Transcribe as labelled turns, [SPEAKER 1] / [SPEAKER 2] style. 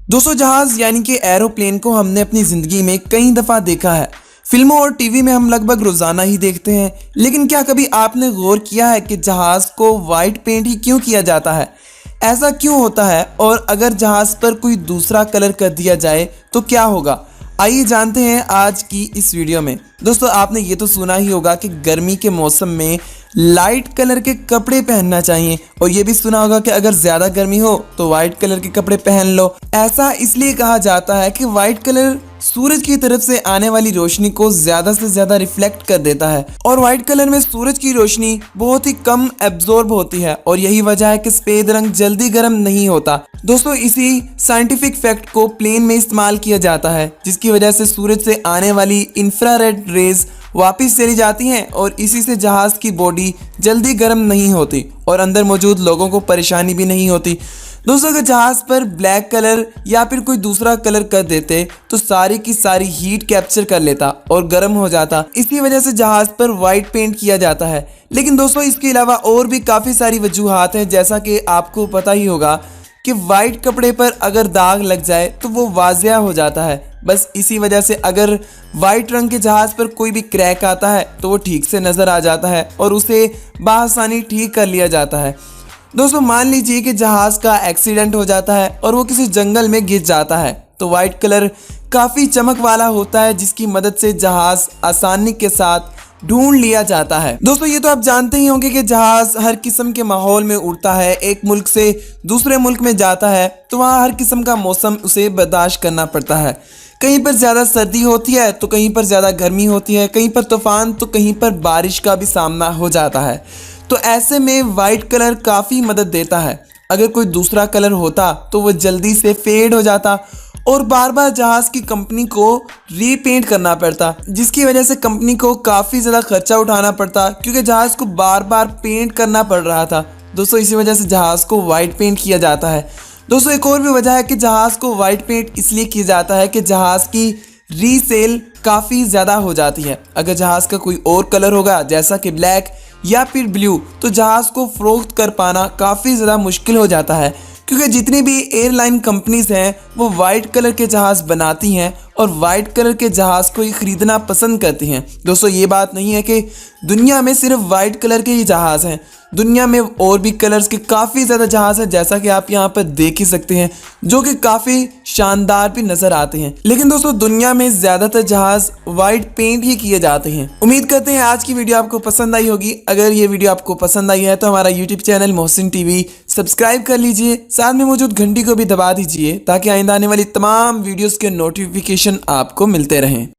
[SPEAKER 1] दोस्तों जहाज यानी कि एरोप्लेन को हमने अपनी ज़िंदगी में कई दफ़ा देखा है। फिल्मों और टीवी में हम लगभग रोज़ाना ही देखते हैं। लेकिन क्या कभी आपने गौर किया है कि जहाज़ को वाइट पेंट ही क्यों किया जाता है? ऐसा क्यों होता है और अगर जहाज़ पर कोई दूसरा कलर कर दिया जाए तो क्या होगा? आइए जानते हैं आज की इस वीडियो में। दोस्तों आपने ये तो सुना ही होगा कि गर्मी के मौसम में लाइट कलर के कपड़े पहनना चाहिए और ये भी सुना होगा कि अगर ज़्यादा गर्मी हो तो वाइट कलर के कपड़े पहन लो। ऐसा इसलिए कहा जाता है कि वाइट कलर सूरज की तरफ से आने वाली रोशनी को ज़्यादा से ज़्यादा रिफ्लेक्ट कर देता है और वाइट कलर में सूरज की रोशनी बहुत ही कम एब्जॉर्ब होती है और यही वजह है कि सफ़ेद रंग जल्दी गर्म नहीं होता। दोस्तों इसी साइंटिफिक फैक्ट को प्लेन में इस्तेमाल किया जाता है जिसकी वजह से सूरज से आने वाली इंफ्रारेड रेज वापस चली जाती हैं और इसी से जहाज़ की बॉडी जल्दी गर्म नहीं होती और अंदर मौजूद लोगों को परेशानी भी नहीं होती। दोस्तों अगर जहाज़ पर ब्लैक कलर या फिर कोई दूसरा कलर कर देते तो सारी की सारी हीट कैप्चर कर लेता और गर्म हो जाता। इसी वजह से जहाज़ पर वाइट पेंट किया जाता है। लेकिन दोस्तों इसके अलावा और भी काफ़ी सारी वजूहात हैं, जैसा कि आपको पता ही होगा कि वाइट कपड़े पर अगर दाग लग जाए तो वो वाजिया हो जाता है। बस इसी वजह से अगर वाइट रंग के जहाज़ पर कोई भी क्रैक आता है तो वो ठीक से नज़र आ जाता है और उसे बआसानी ठीक कर लिया जाता है। दोस्तों मान लीजिए कि जहाज़ का एक्सीडेंट हो जाता है और वो किसी जंगल में गिर जाता है तो वाइट कलर काफ़ी चमक वाला होता है जिसकी मदद से जहाज़ आसानी के साथ ढूंढ लिया जाता है। दोस्तों ये तो आप जानते ही होंगे कि जहाज़ हर किस्म के माहौल में उड़ता है, एक मुल्क से दूसरे मुल्क में जाता है तो वहाँ हर किस्म का मौसम उसे बर्दाश्त करना पड़ता है। कहीं पर ज़्यादा सर्दी होती है तो कहीं पर ज़्यादा गर्मी होती है, कहीं पर तूफान तो कहीं पर बारिश का भी सामना हो जाता है। तो ऐसे में वाइट कलर काफ़ी मदद देता है। अगर कोई दूसरा कलर होता तो वो जल्दी से फेड हो जाता और बार बार जहाज़ की कंपनी को रीपेंट करना पड़ता, जिसकी वजह से कंपनी को काफ़ी ज़्यादा खर्चा उठाना पड़ता क्योंकि जहाज़ को बार बार पेंट करना पड़ रहा था। दोस्तों इसी वजह से जहाज़ को वाइट पेंट किया जाता है। दोस्तों एक और भी वजह है कि जहाज़ को वाइट पेंट इसलिए किया जाता है कि जहाज़ की रीसेल काफ़ी ज़्यादा हो जाती है। अगर जहाज़ का कोई और कलर होगा जैसा कि ब्लैक या फिर ब्लू तो जहाज़ को फ़रोख्त कर पाना काफ़ी ज़्यादा मुश्किल हो जाता है क्योंकि जितनी भी एयरलाइन कंपनीज हैं वो वाइट कलर के जहाज़ बनाती हैं और वाइट कलर के जहाज़ को ही ख़रीदना पसंद करती हैं। दोस्तों ये बात नहीं है कि दुनिया में सिर्फ वाइट कलर के ही जहाज़ हैं, दुनिया में और भी कलर्स के काफ़ी ज़्यादा जहाज़ हैं जैसा कि आप यहाँ पर देख ही सकते हैं, जो कि काफ़ी शानदार भी नज़र आते हैं। लेकिन दोस्तों दुनिया में ज़्यादातर जहाज़ वाइट पेंट ही किए जाते हैं। उम्मीद करते हैं आज की वीडियो आपको पसंद आई होगी। अगर ये वीडियो आपको पसंद आई है तो हमारा YouTube channel Mohsin TV subscribe कर लीजिए, साथ में मौजूद घंटी को भी दबा दीजिए ताकि आइंदा आने वाली तमाम वीडियोज़ के नोटिफिकेशन आपको मिलते रहें।